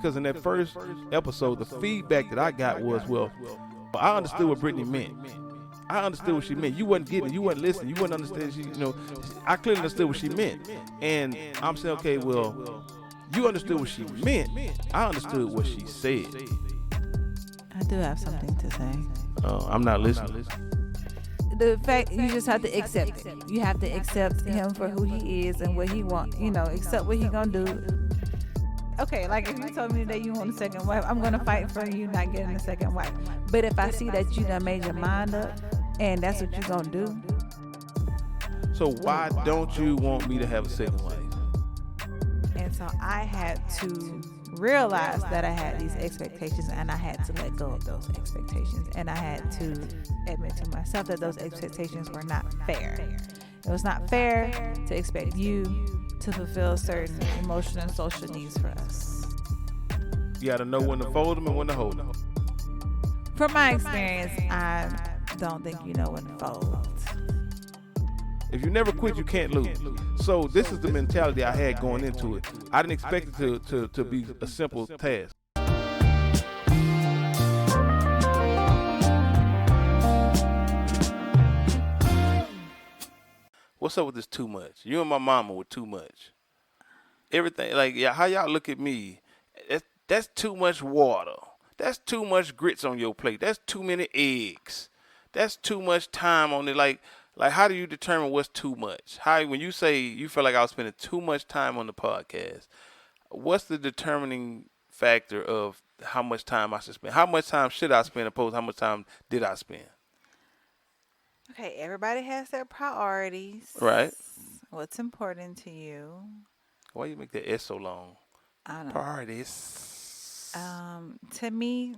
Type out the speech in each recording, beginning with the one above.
because in that first episode, the feedback that I got was, well, I understood what Brittany meant. I understood what she meant. You wasn't getting it. You wasn't listening. You wasn't understanding. I clearly understood what she meant. And I'm saying, okay, well, you understood what she meant. I understood what she said. I do have something to say. I'm not listening. The fact you just have to accept it. You have to accept him for who he is and what he wants. Accept what he gonna do. Okay, like if you told me that you want a second wife, I'm gonna fight for you not getting a second wife. But if I see that you done made your mind up and that's what you gonna do. So why don't you want me to have a second wife? And so I had to realize that I had these expectations and I had to let go of those expectations. And I had to admit to myself that those expectations were not fair. It was not fair to expect you to fulfill certain emotional and social needs for us. You got to know when to fold them and when to hold them. From my experience, I don't think you know when to fold. If you never quit, you can't lose. So this is the mentality I had going into it. I didn't expect it to be a simple task. What's up with this too much? You and my mama were too much. Everything, how y'all look at me, that's too much water. That's too much grits on your plate. That's too many eggs. That's too much time on it. Like, how do you determine what's too much? When you say you feel like I was spending too much time on the podcast, what's the determining factor of how much time I should spend? How much time should I spend opposed to how much time did I spend? Okay, everybody has their priorities. Right. What's important to you? Why you make that S so long? I don't know. Priorities. To me,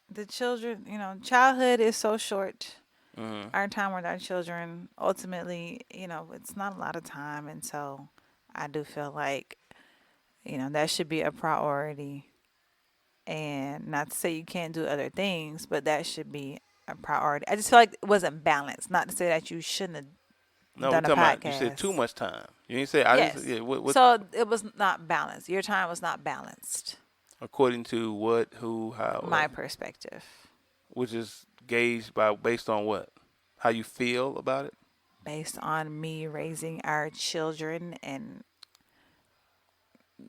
the children, childhood is so short. Mm-hmm. Our time with our children, ultimately, it's not a lot of time. And so I do feel like, that should be a priority. And not to say you can't do other things, but that should be a priority. I just feel like it wasn't balanced. Not to say that you shouldn't have done a podcast. About, you said too much time. You didn't say, yes. What? So it was not balanced. Your time was not balanced. According to what, who, how? My perspective. Which is gauged based on what? How you feel about it? Based on me raising our children and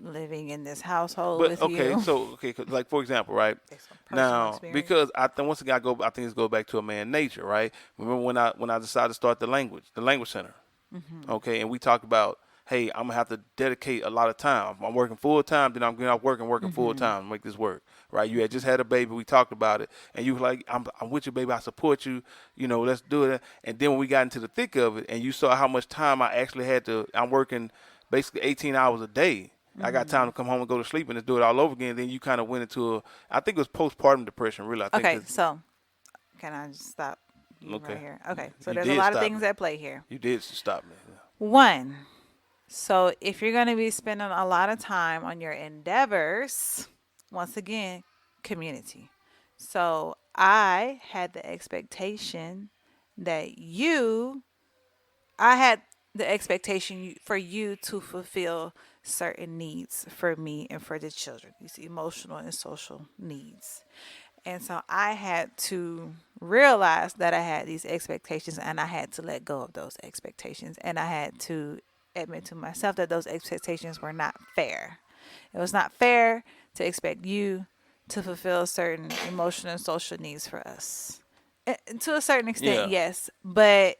living in this household with you. Like for example, right now, experience. Because I think once again I think it goes back to a man nature, right? Remember when I decided to start the language center, mm-hmm. Okay, and we talked about, hey, I'm gonna have to dedicate a lot of time. I'm working full time, then I'm going out working mm-hmm. full time to make this work, right? You had just had a baby, we talked about it, and you were like, I'm with you, baby, I support you, let's do it. And then when we got into the thick of it, and you saw how much time I actually had I'm working basically 18 hours a day. I got time to come home and go to sleep and just do it all over again. Then you kind of went into I think it was postpartum depression, really. Okay, so can I just stop right here? Okay, so there's a lot of things at play here. You did stop me. Yeah. One, so if you're going to be spending a lot of time on your endeavors, once again, community. So I had the expectation that I had the expectation for you to fulfill certain needs for me and for the children, these emotional and social needs. And so I had to realize that I had these expectations and I had to let go of those expectations. And I had to admit to myself that those expectations were not fair. It was not fair to expect you to fulfill certain emotional and social needs for us. And to a certain extent, yes, but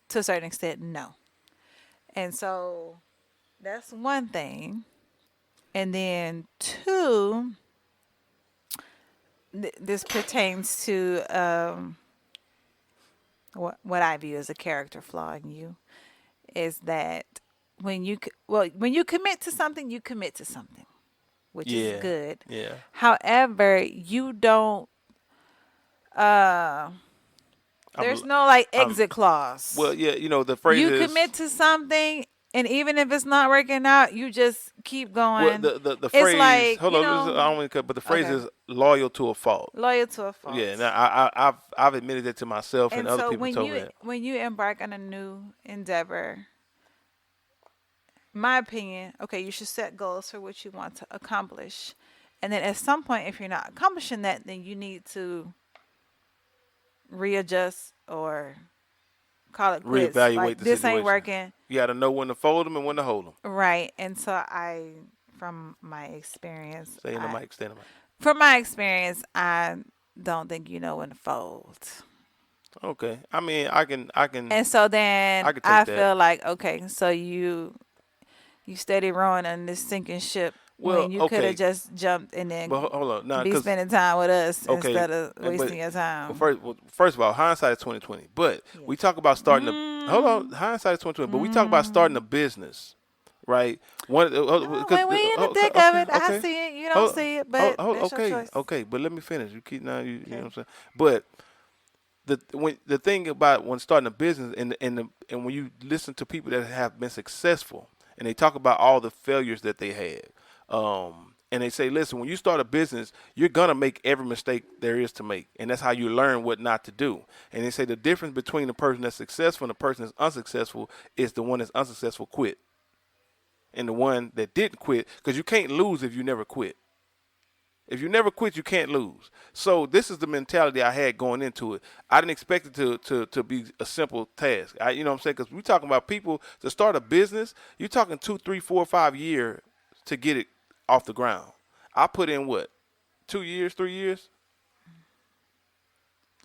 to a certain extent, no. And so that's one thing. And then two, this pertains to what I view as a character flaw in you, is that when you commit to something, you commit to something, which is good. Yeah. However, you don't. There's no exit clause. Well, yeah, the phrase you is, commit to something, and even if it's not working out, you just keep going. Well, the it's phrase. like, hold on, I don't want to cut, but the phrase is loyal to a fault. Loyal to a fault. Yeah. Now I've admitted that to myself, and other so people told me that. when you embark on a new endeavor, my opinion, okay, you should set goals for what you want to accomplish. And then at some point, if you're not accomplishing that, then you need to readjust or call it quits. Like, Reevaluate the this ain't situation. working. You got to know when to fold them and when to hold them. Right. And so from my experience, Stay in the mic. Stay in the mic. I don't think you know when to fold. Okay. I mean, I can And so then take I that. feel like, okay, so you steady rowing on this sinking ship Well, when you could have okay, just jumped and but then hold on, now, be because spending time with us okay, instead of but wasting your time. first of all, hindsight is 2020. But we Yes. talk about starting a hold on, Mm, hindsight is 2020. But we talk about starting a business, right? One oh, because when we in the thick of okay, it, I okay, see it. You don't hold, see it, but that's your okay, choice. okay. But let me finish. You keep now, you know what Okay. I'm saying. But the thing about when starting a business and when you listen to people that have been successful and they talk about all the failures that they had, and they say, listen, when you start a business, you're gonna make every mistake there is to make, and that's how you learn what not to do. And they say the difference between the person that's successful and the person that's unsuccessful is the one that's unsuccessful quit, and the one that didn't quit, because you can't lose if you never quit. If you never quit, you can't lose. So this is the mentality I had going into it. I didn't expect it to be a simple task. You know what I'm saying? Because we're talking about people to start a business. You're talking 2, 3, 4, 5 years to get it off the ground. I put in what, 2 years, 3 years?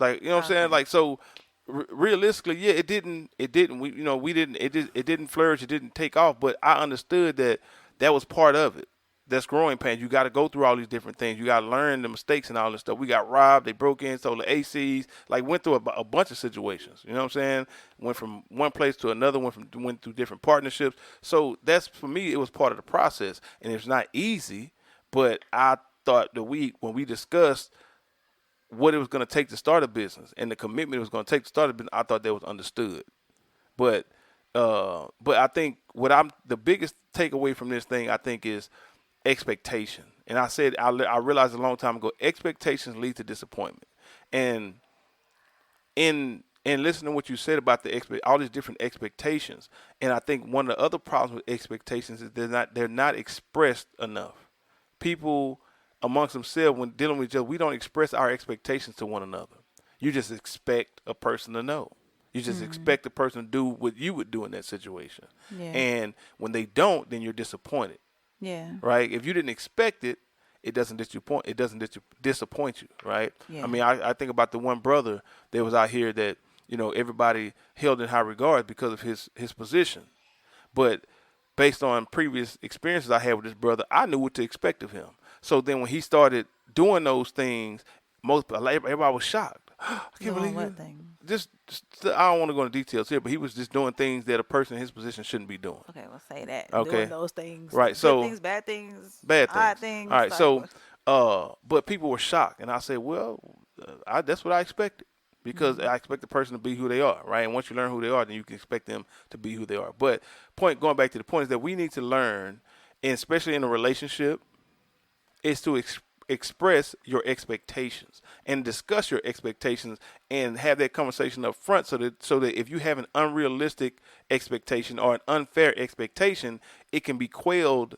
Like, you know what I'm saying? Okay. Like, so realistically, yeah, it didn't. We didn't. It didn't flourish. It didn't take off. But I understood that that was part of it. That's growing pains. You got to go through all these different things. You got to learn the mistakes and all this stuff. We got robbed. They broke in, stole the ACs. Like, went through a bunch of situations. You know what I'm saying? Went from one place to another. Went through different partnerships. So that's, for me, it was part of the process, and it's not easy. But I thought that when we discussed what it was going to take to start a business and the commitment it was going to take to start a business, I thought that was understood. But I think the biggest takeaway from this thing, I think, is expectation. And I said I realized a long time ago, expectations lead to disappointment. And in listening to what you said about all these different expectations, and I think one of the other problems with expectations is they're not expressed enough. People amongst themselves, when dealing with each other, we don't express our expectations to one another. You just expect a person to know. You just expect the person to do what you would do in that situation. Yeah. And when they don't, then you're disappointed, Yeah. right? If you didn't expect it, it doesn't disappoint. It doesn't disappoint you, right? I Yeah. mean, I think about the one brother that was out here that everybody held in high regard because of his position. But based on previous experiences I had with this brother, I knew what to expect of him. So then when he started doing those things, everybody was shocked. I can't Doing believe you. what thing? I don't want to go into details here, but he was just doing things that a person in his position shouldn't be doing. Okay, we'll say that. Doing Okay, those things. right. Good So things, bad things, bad odd things. All things. right. Like So, what? but people were shocked, and I said, well, that's what I expected because I expect the person to be who they are, right? And once you learn who they are, then you can expect them to be who they are. But going back to the point is that we need to learn, and especially in a relationship, is to express your expectations and discuss your expectations and have that conversation up front so that if you have an unrealistic expectation or an unfair expectation, it can be quelled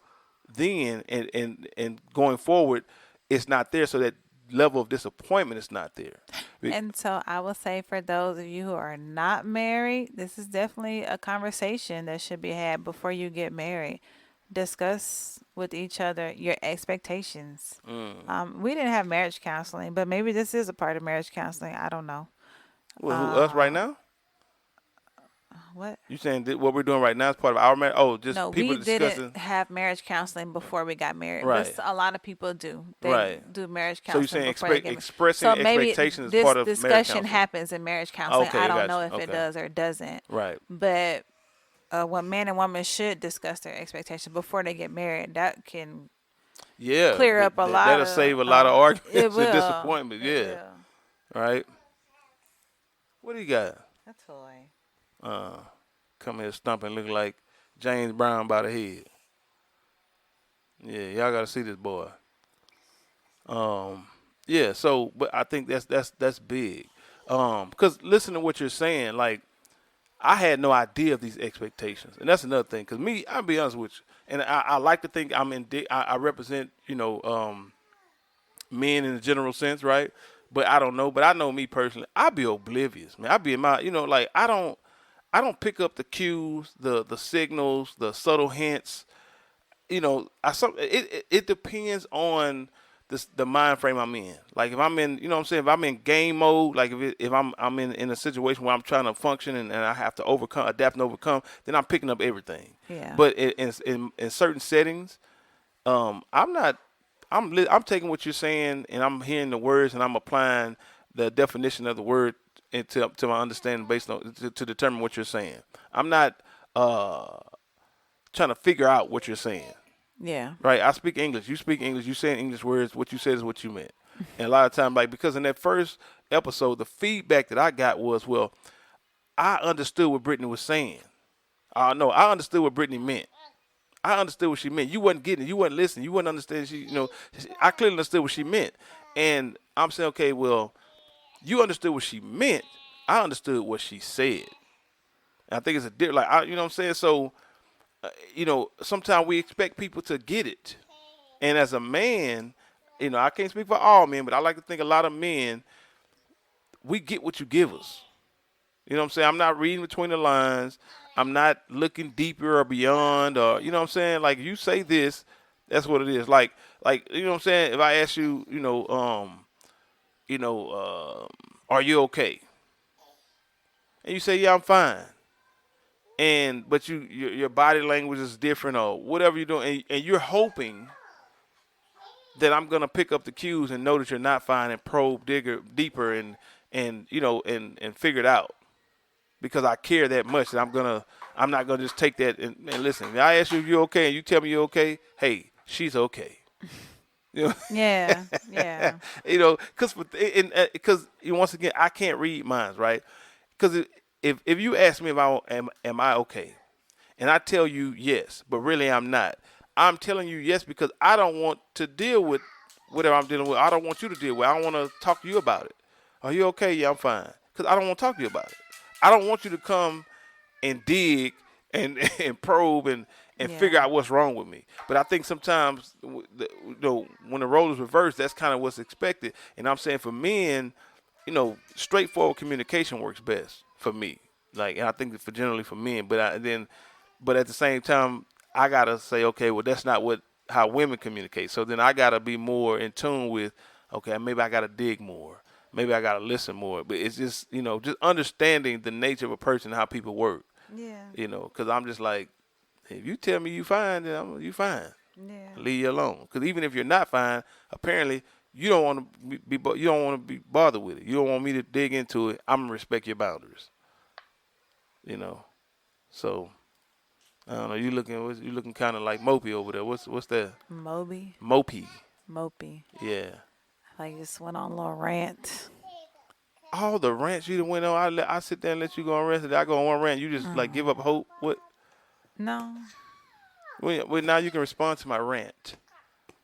then, and going forward it's not there, so that level of disappointment is not there. And so I will say for those of you who are not married, this is definitely a conversation that should be had before you get married. Discuss with each other your expectations. We didn't have marriage counseling, but maybe this is a part of marriage counseling. I don't know. Well, who, us right now? What? You saying that what we're doing right now is part of our marriage? Oh, just No, people we didn't discussing. have marriage counseling before we got married, but Right, a lot of people do. They right. do marriage So you're counseling saying before they get married. expressing So maybe expectations is this part of marriage discussion counseling. happens in marriage counseling. Okay, I I don't got know you. if it Okay, does or doesn't, right. but when man and woman should discuss their expectations before they get married, that can Yeah, clear up a lot that'll of. save a lot of It arguments and will. disappointment. It Yeah, will. right. What do you got? A toy. Uh, Come here stumping, looking like James Brown by the head. Yeah, y'all got to see this boy. Um, yeah. So, but I think that's big. Because listen to what you're saying. Like, I had no idea of these expectations, and that's another thing. Cause me, I'll be honest with you, and I like to think I represent, men in the general sense, right? But I don't know. But I know me personally, I be oblivious, man. I be in my, like I don't pick up the cues, the signals, the subtle hints. It depends on the mind frame I'm in. Like if I'm in, what I'm saying, if I'm in game mode, like if I'm in a situation where I'm trying to function and I have to overcome, adapt and overcome, then I'm picking up everything. Yeah. But in certain settings, I'm not. I'm taking what you're saying and I'm hearing the words and I'm applying the definition of the word into to my understanding based on to determine what you're saying. I'm not uh, trying to figure out what you're saying. Yeah. Right? I speak English. You speak English. You saying English words. What you said is what you meant. And a lot of times, like because in that first episode, the feedback that I got was, well, I understood what Brittany was saying. No, I understood what Brittany meant. I understood what she meant. You wasn't getting it. You wasn't listening. You wasn't understanding. I clearly understood what she meant. And I'm saying, okay, well, you understood what she meant. I understood what she said. And I think it's a different, you know what I'm saying? So, sometimes we expect people to get it. And as a man, I can't speak for all men, but I like to think a lot of men, we get what you give us. You know what I'm saying? I'm not reading between the lines. I'm not looking deeper or beyond or you know what I'm saying? Like you say this, that's what it is. Like you know what I'm saying? If I ask you, are you okay? And you say, yeah, I'm fine. But your body language is different or whatever you're doing and you're hoping that I'm gonna pick up the cues and know that you're not fine and probe deeper and figure it out because I care that much that I'm not gonna just take that and listen. If I ask you if you're okay and you tell me you're okay, hey, she's okay. You Yeah. Yeah. because once again I can't read minds, right? Because if you ask me if am I okay, and I tell you yes, but really I'm not. I'm telling you yes because I don't want to deal with whatever I'm dealing with. I don't want you to deal with. I don't want to talk to you about it. Are you okay? Yeah, I'm fine. Because I don't want to talk to you about it. I don't want you to come and dig and and probe and figure Yeah. out what's wrong with me. But I think sometimes, when the role is reversed, that's kind of what's expected. And I'm saying for men, straightforward communication works best for me. Like, and I think for generally for men. But at the same time, I gotta say, okay, well, that's not how women communicate. So then I gotta be more in tune with, okay, maybe I gotta dig more. Maybe I gotta listen more. But it's just, just understanding the nature of a person, how people work. Yeah. Because I'm just like, if you tell me you fine, then you fine. Yeah. Leave you alone. Because even if you're not fine, apparently you don't want to you don't want to be bothered with it. You don't want me to dig into it. I'm gonna respect your boundaries. You know. So I don't know. You looking kind of like mopey over there. What's that? Moby. Mopey. Mopey. Yeah. Like just went on a little rant. All the rants you done went on, I sit there and let you go on rant. I go on one rant. You just like give up hope. What? No. Wait, now you can respond to my rant.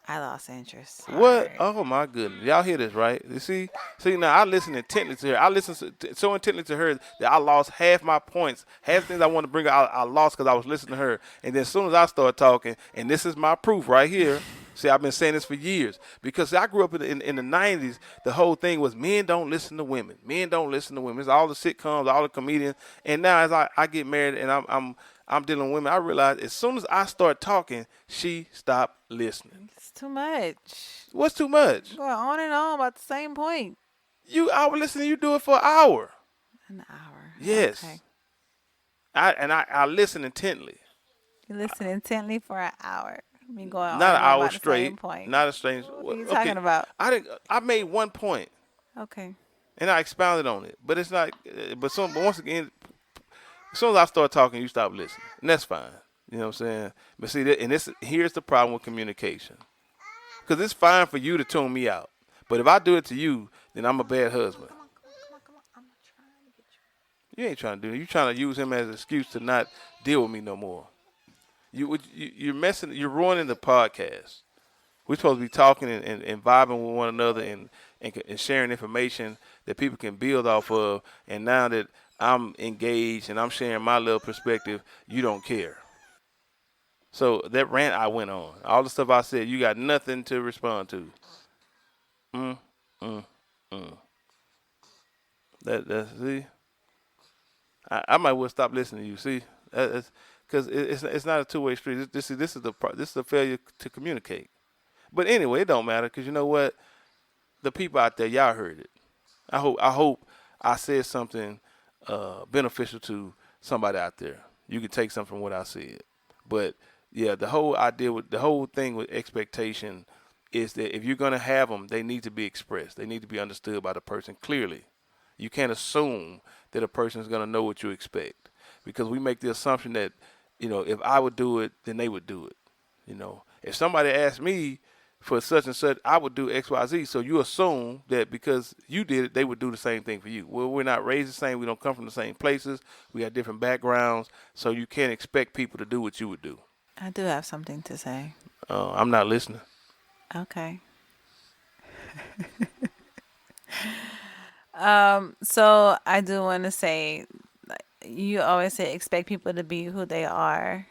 I lost interest. What? Sorry. Oh my goodness! Y'all hear this, right? You see now I listen intently to her. I listen so intently to her that I lost half my points. Half the things I wanted to bring out, I lost because I was listening to her. And then as soon as I start talking, and this is my proof right here. See, I've been saying this for years because I grew up in the '90s. The whole thing was men don't listen to women. Men don't listen to women. It's all the sitcoms, all the comedians. And now as I get married and I'm dealing with women, I realize as soon as I start talking, she stopped listening. It's too much. What's too much? Going on and on about the same point. I was listening. You do it for an hour. An hour. Yes. Okay. I listen intently. You listen intently for an hour. Me going on Not and an on hour about the same straight. point. Not a strange. What are you Okay. talking about? I made one point Okay. and I expounded on it, but it's not. But once again, as soon as I start talking, you stop listening, and that's fine. You know what I'm saying? But see, here's the problem with communication. Because it's fine for you to tune me out, but if I do it to you, then I'm a bad husband. Come on. I'm trying to get You ain't trying to do it. You trying to use him as an excuse to not deal with me no more. You're messing. You're ruining the podcast. We're supposed to be talking and vibing with one another and sharing information that people can build off of. And now that I'm engaged and I'm sharing my little perspective, you don't care. So that rant I went on, all the stuff I said, you got nothing to respond to. Mm, mm, mm. That see, I might well stop listening to you. See, because it's not a two-way street. This is a failure to communicate. But anyway, it don't matter because you know what? The people out there, y'all heard it. I hope I said something beneficial to somebody out there. You can take something from what I said. But yeah, the whole thing with expectation is that if you're gonna have them, they need to be expressed. They need to be understood by the person clearly. You can't assume that a person is gonna know what you expect because we make the assumption that if I would do it, then they would do it. If somebody asked me for such and such, I would do X, Y, Z. So you assume that because you did it, they would do the same thing for you. Well, we're not raised the same. We don't come from the same places. We have different backgrounds. So you can't expect people to do what you would do. I do have something to say. I'm not listening. Okay. So I do want to say, like, you always say expect people to be who they are.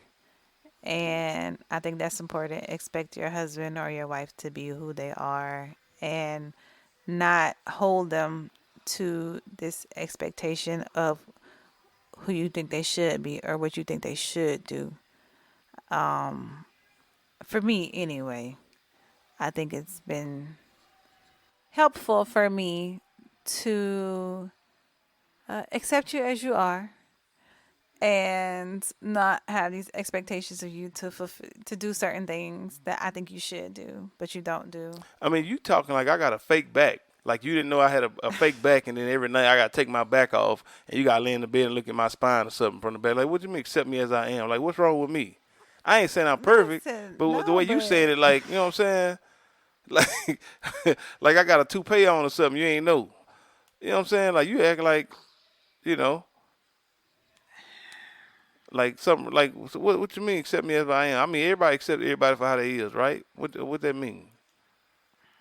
And I think that's important. Expect your husband or your wife to be who they are and not hold them to this expectation of who you think they should be or what you think they should do. For me, anyway, I think it's been helpful for me to accept you as you are and not have these expectations of you to to do certain things that I think you should do, but you don't do. I mean, you talking like I got a fake back. Like you didn't know I had a fake back, and then every night I got to take my back off, and you got to lay in the bed and look at my spine or something from the back. Like, what do you mean accept me as I am? Like, what's wrong with me? I ain't saying I'm perfect, Listen, but the no, way you saying but it, like, you know what I'm saying? Like, like I got a toupee on or something. You ain't know. You know what I'm saying? Like you act like, you know, like something like so what you mean accept me as I am? I mean everybody accept everybody for how they is, right? What that mean?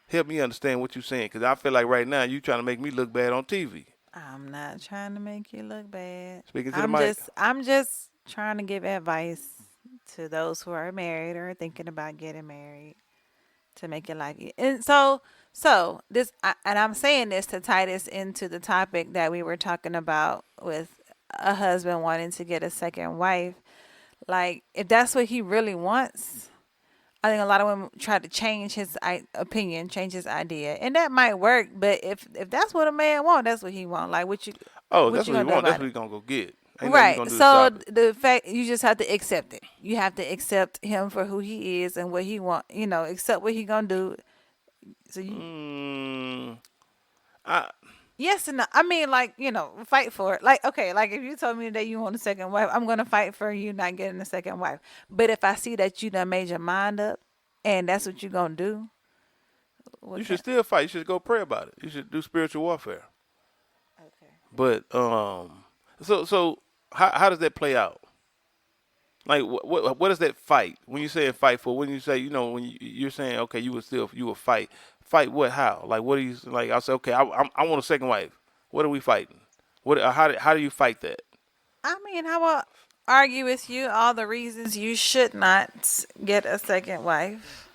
Help me understand what you're saying, cause I feel like right now you trying to make me look bad on TV. I'm not trying to make you look bad. Speaking to the I'm mic. just I'm just trying to give advice to those who are married or thinking about getting married to make it like it. And so this and I'm saying this to tie this into the topic that we were talking about with a husband wanting to get a second wife. Like if that's what he really wants, I think a lot of women try to change his opinion, change his idea, and that might work. But if that's what a man want, that's what he want. Like Oh, what that's you what he gonna do want. That's about what it? he gonna go get. Ain't nothing you Right. gonna do to So stop it. the fact you just have to accept it. You have to accept him for who he is and what he want. Accept what he gonna do. So you Mm, I yes and no. I mean, like fight for it. Like okay, like if you told me that you want a second wife, I'm gonna fight for you not getting a second wife. But if I see that you done made your mind up and that's what you gonna do, you what should can still fight. You should go pray about it. You should do spiritual warfare. okay. But so how does that play out? Like what is that fight? When you say fight for, when you say when you're saying okay, you will fight what how? Like what do you like? I say okay, I want a second wife. What are we fighting? What how do you fight that? I mean, how about argue with you all the reasons you should not get a second wife?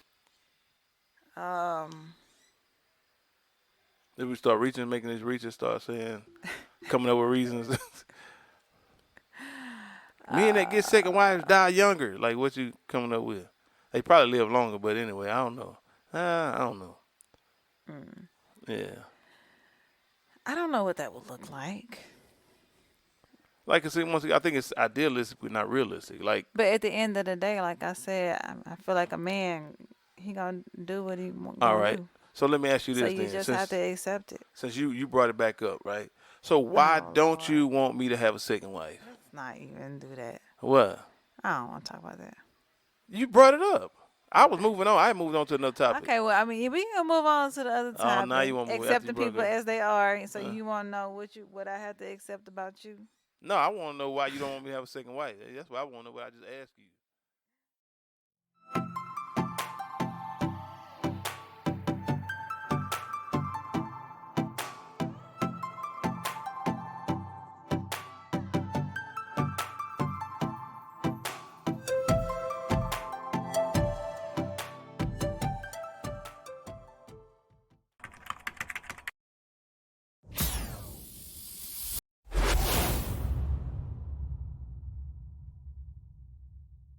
Um, If we start reaching, making these reaches, start saying, coming up with reasons. Men that get second wives die younger. Like what you coming up with? They probably live longer, but anyway, I don't know. I don't know. Yeah. I don't know what that would look like. Like I said, once again, I think it's idealistic, but not realistic. Like, But at the end of the day, like I said, I feel like a man, he gonna do what he all gonna right. do. So let me ask you So this you then, just have to accept it. since you brought it back up, right? So why Oh don't Lord, you want me to have a second wife? let's not even do that. What? I don't want to talk about that. You brought it up. I was Okay. moving on. I moved on to another topic. Okay. Well, I mean, we can move on to the other Oh, now topic. you want to move after you Accepting brought people it up. as they are. So Uh, you want to know what I have to accept about you? no, I want to know why you don't want me to have a second wife. That's what I want to know. What I just asked you.